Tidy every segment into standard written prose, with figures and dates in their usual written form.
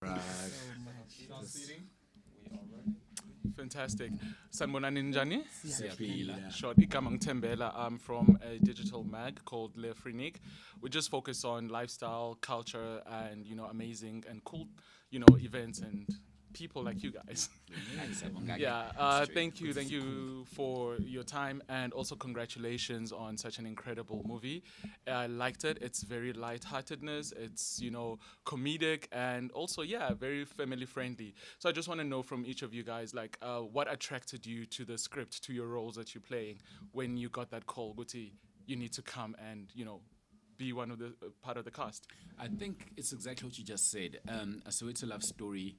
Right. So much. Fantastic. Sanibonani njani? Siyaphila. Short, igama Tembela. I'm from a digital mag called Le Frenique. We just focus on lifestyle, culture, and amazing and cool, events and people like you guys. Yeah. Thank you for your time and also congratulations on such an incredible movie. I liked it. It's very lightheartedness. It's comedic and also very family friendly. So I just want to know from each of you guys like what attracted you to the script, to your roles that you're playing when you got that call, Guti, you need to come and be one of the part of the cast. I think it's exactly what you just said. A Soweto love story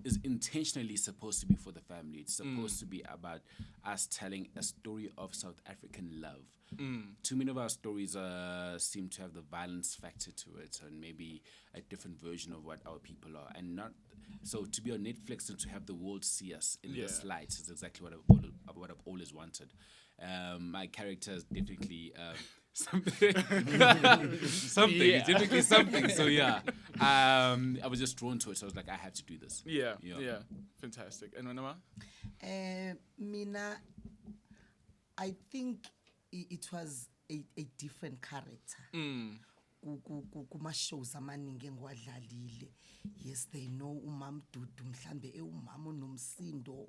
is intentionally supposed to be for the family. It's supposed to be about us telling a story of South African love. Too many of our stories seem to have the violence factor to it, and maybe a different version of what our people are, and not. So to be on Netflix and to have the world see us in this light is exactly what I've always wanted. My character is definitely something. Something. It's definitely something. So I was just drawn to it. So I was like, I have to do this. Yeah. Fantastic. And Manama? Mina, I think it was a different character. Kuma shows amaningi engiwadlalile. Yes, they know umam Dudu mhlambe umama onomsindo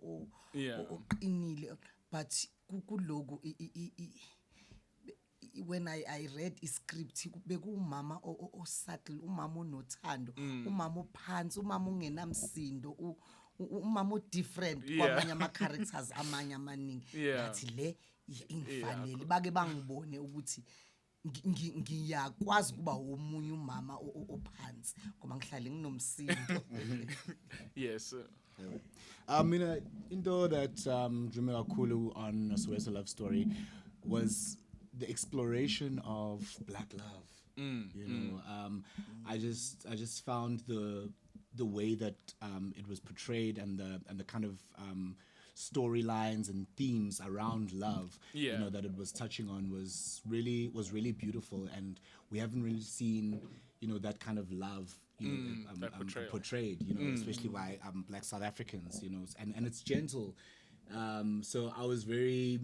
oqinile, but kulogo when I read a script bekumama osubtle, umama onothando, umama ophansi, umama ongenamsindo, umama different kwamanye ama characters amanye amaningi. Ngathi le ingifanele bake bangibone ukuthi ngiyakwazi kuba omunye umama ophansi ngoba ngihlale nginomsindo. Yes. Into that drew me kakhulu on A Soweto Love Story was the exploration of Black love. I just found the way that it was portrayed and the kind of storylines and themes around love, that it was touching on was really beautiful, and we haven't really seen that kind of love portrayed, especially by Black South Africans, and it's gentle. So I was very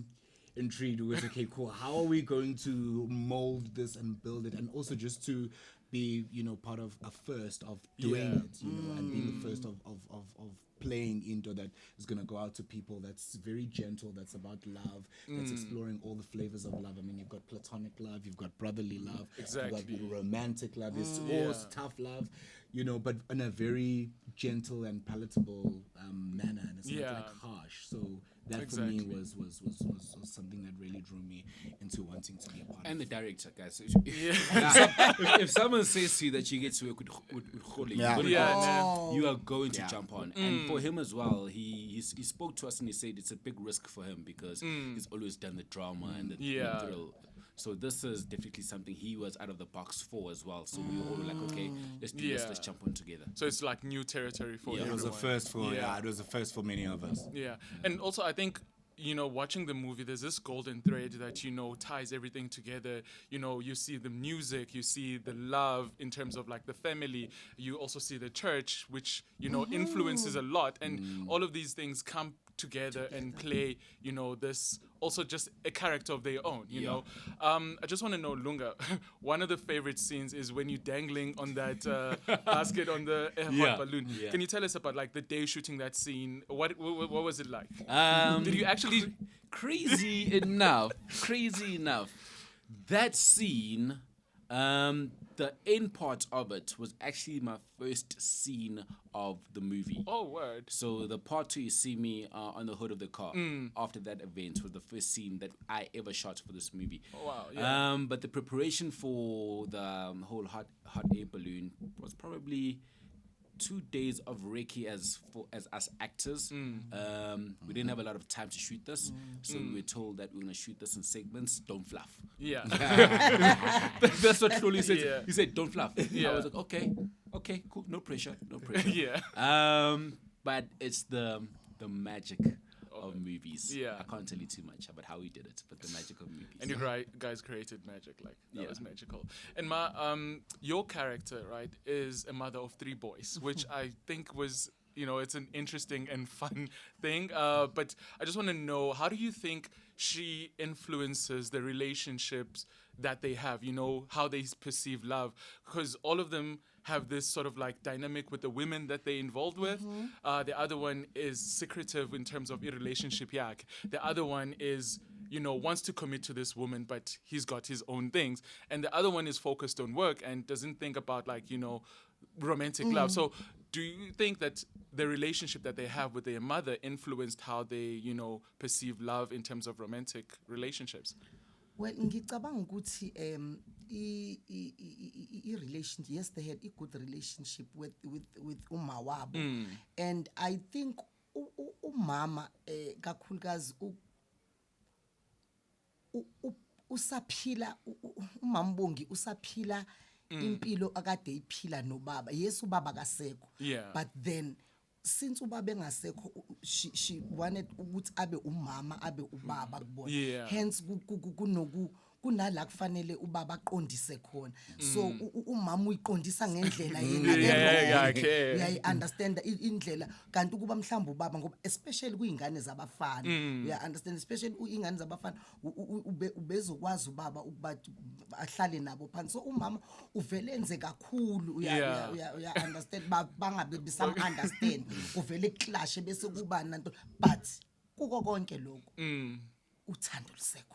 intrigued with, okay, cool, how are we going to mold this and build it, and also just to be part of a first of doing it, and being the first of playing into that is going to go out to people, that's very gentle, that's about love, that's exploring all the flavors of love. I mean, you've got platonic love, you've got brotherly love, exactly, you've got romantic love, there's always tough love, but in a very gentle and palatable manner, and it's not like harsh. So that for me was something that really drew me into wanting to be a part of. And the director, guys. If someone says to you that you get to work with Kholi, you are going to jump on. And for him as well, he spoke to us and he said it's a big risk for him because he's always done the drama and the thrill. So this is definitely something he was out of the box for as well. So we were all like, okay, let's do this, let's jump on together. So it's like new territory for everyone. It was a first for it was a first for many of us. Yeah. And also I think watching the movie, there's this golden thread that, ties everything together. You see the music, you see the love in terms of like the family. You also see the church, which, influences a lot. And all of these things come together and play, this also just a character of their own, know. I just want to know, Lunga, one of the favorite scenes is when you're dangling on that basket on the hot balloon. Yeah. Can you tell us about like the day shooting that scene? What was it like? Did you actually... Crazy enough, that scene, the end part of it was actually my first scene of the movie. Oh, word. So the part where you see me on the hood of the car after that event was the first scene that I ever shot for this movie. Oh, wow. Yeah. But the preparation for the whole hot air balloon was probably 2 days of recce as us actors. We didn't have a lot of time to shoot this, so we were told that we're going to shoot this in segments, don't fluff. Yeah. That's what Kholi said. Yeah. He said, don't fluff. Yeah. I was like, okay, cool, no pressure. Yeah. But it's the magic of movies. Yeah. I can't tell you too much about how he did it, but the magic of movies. And you guys created magic, like that Yeah. was magical. And your character, right, is a mother of 3 boys, which I think was, it's an interesting and fun thing. But I just want to know, how do you think she influences the relationships that they have? How they perceive love, because all of them have this sort of like dynamic with the women that they're involved with. The other one is secretive in terms of a relationship yak. The other one is, wants to commit to this woman, but he's got his own things. And the other one is focused on work and doesn't think about like, romantic love. So do you think that the relationship that they have with their mother influenced how they, perceive love in terms of romantic relationships? Well, ngicabanga ukuthi I relationship, yes, they had a good relationship with uma wabo, and I think umama kakhulukazi usaphila, umama Mbongi usaphila impilo akade iphila nobaba. Yes, ubaba kasekho, but then since ubaba engasekho, she wanted ukuthi abe umama abe ubaba kubona. Hence kunala kufanele ubaba aqondise khona. So umama uyiqondisa ngendlela yena uya understand indlela, kanti kuba mhlawumbe ubaba, ngoba especially kuyingane zabafana, uya understand, especially ingane zabafana ubezokwazi ubaba ukuba ahlale nabo phansi. So umama uvelenze kakhulu, uya understand, bangabe bisam understand, uvele clash bese kuba nanto, but kuko konke lokho uthando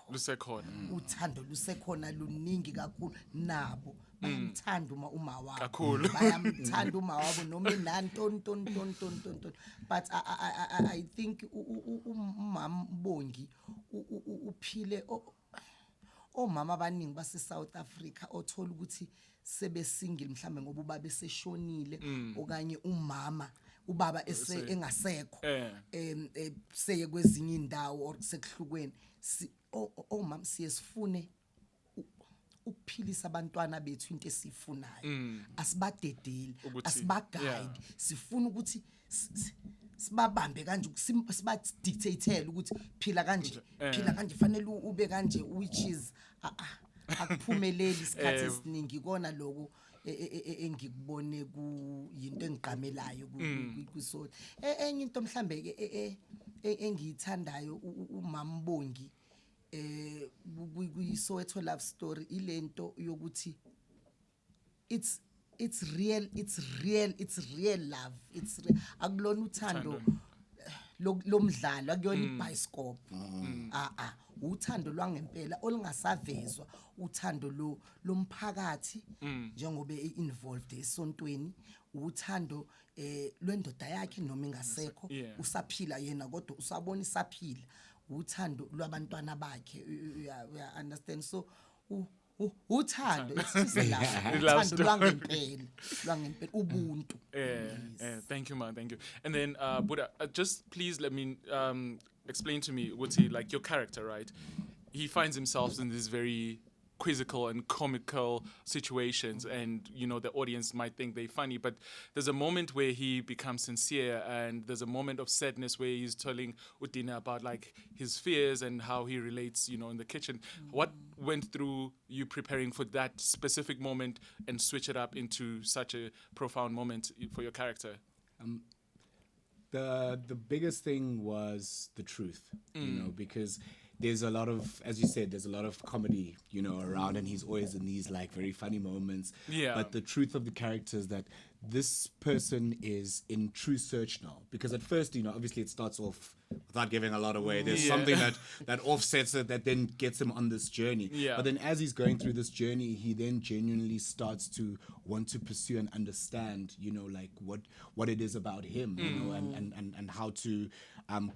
lusekhona. Uthando lusekhona luningi kakhulu, nabo bayamthanda uma wabo, bayamthanda uma wabo noma nanto. But I think umama Mbongi uphile omama abaningi base South Africa othola ukuthi sebe single mhlambe ngoba ubaba eseshonile okanye ubaba engasekho seye kwezinye indawo or sekuhlukweni, omama siyesifune ukuphilisa abantwana bethu into esifunayo, asibadedeli, asibagayidi, sifuna ukuthi sibabambe kanje, sibadictatele ukuthi phila kanje fanele ube kanje, which is akuphumeleli isikhathi esiningi. Kona lokho engikubone kuyinto engiqamelayo kwisona. Enye into mhlambe ke engiyithandayo umama Mbongi kwi-Soweto love story ilento yokuthi it's real love, akulona uthando lomdlalo, akuyona ibioskop, uthando lwangempela olungasavezwa, uthando lomphakathi njengoba involved esontweni, uthando lwendoda yakhe noma ingasekho, usaphila yena kodwa usabona isaphila, uthando lwabantwana bakhe, uya understand. So uthando uthando lwangempela ubuntu. Thank you, man. Thank you. And then Buddha, just please let me explain to me, Wuti, like your character, right? He finds himself in this very quizzical and comical situations, and the audience might think they're funny, but there's a moment where he becomes sincere, and there's a moment of sadness where he's telling Utina about like his fears and how he relates in the kitchen. What went through you preparing for that specific moment and switch it up into such a profound moment for your character? The biggest thing was the truth, because there's a lot of, as you said, there's a lot of comedy, around, and he's always in these like very funny moments. Yeah. But the truth of the character is that this person is in true search now, because at first, obviously it starts off without giving a lot away. There's something that offsets it, that then gets him on this journey. Yeah. But then as he's going through this journey, he then genuinely starts to want to pursue and understand, like what it is about him, and how to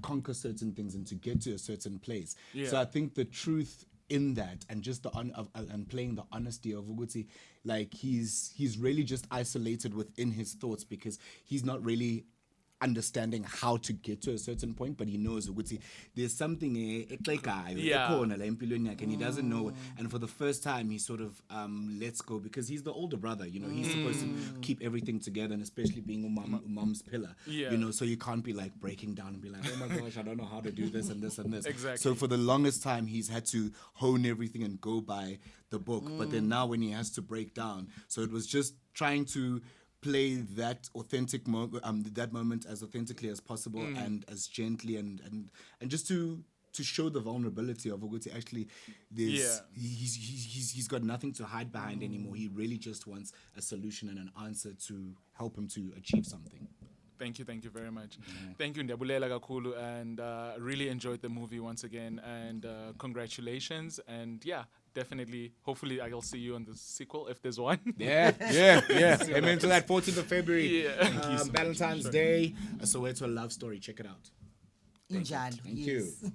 conquer certain things and to get to a certain place. Yeah. So I think the truth in that, and just the and playing the honesty of Uguti, like he's really just isolated within his thoughts, because he's not really understanding how to get to a certain point, but he knows ukuthi there's something exekayo Yeah. ekhona la empilweni yakhe, and he doesn't know. And for the first time, he sort of lets go because he's the older brother. You know, he's supposed to keep everything together, and especially being mom's pillar. Yeah. You know, so you can't be like breaking down and be like, oh my gosh, I don't know how to do this and this and this. Exactly. So for the longest time, he's had to hone everything and go by the book. But then now when he has to break down, so it was just trying to play that authentic that moment as authentically as possible and as gently and just to show the vulnerability of Uguti. Actually, there's he's got nothing to hide behind anymore. He really just wants a solution and an answer to help him to achieve something. Thank you very much. Thank you, Ndiabulela kakhulu, and really enjoyed the movie once again, and congratulations, and yeah, definitely, hopefully I'll see you on the sequel, if there's one. Yeah. Amen to that. 14th of February, Valentine's Day, a Soweto love story. Check it out. Injalo, Thank yes. you.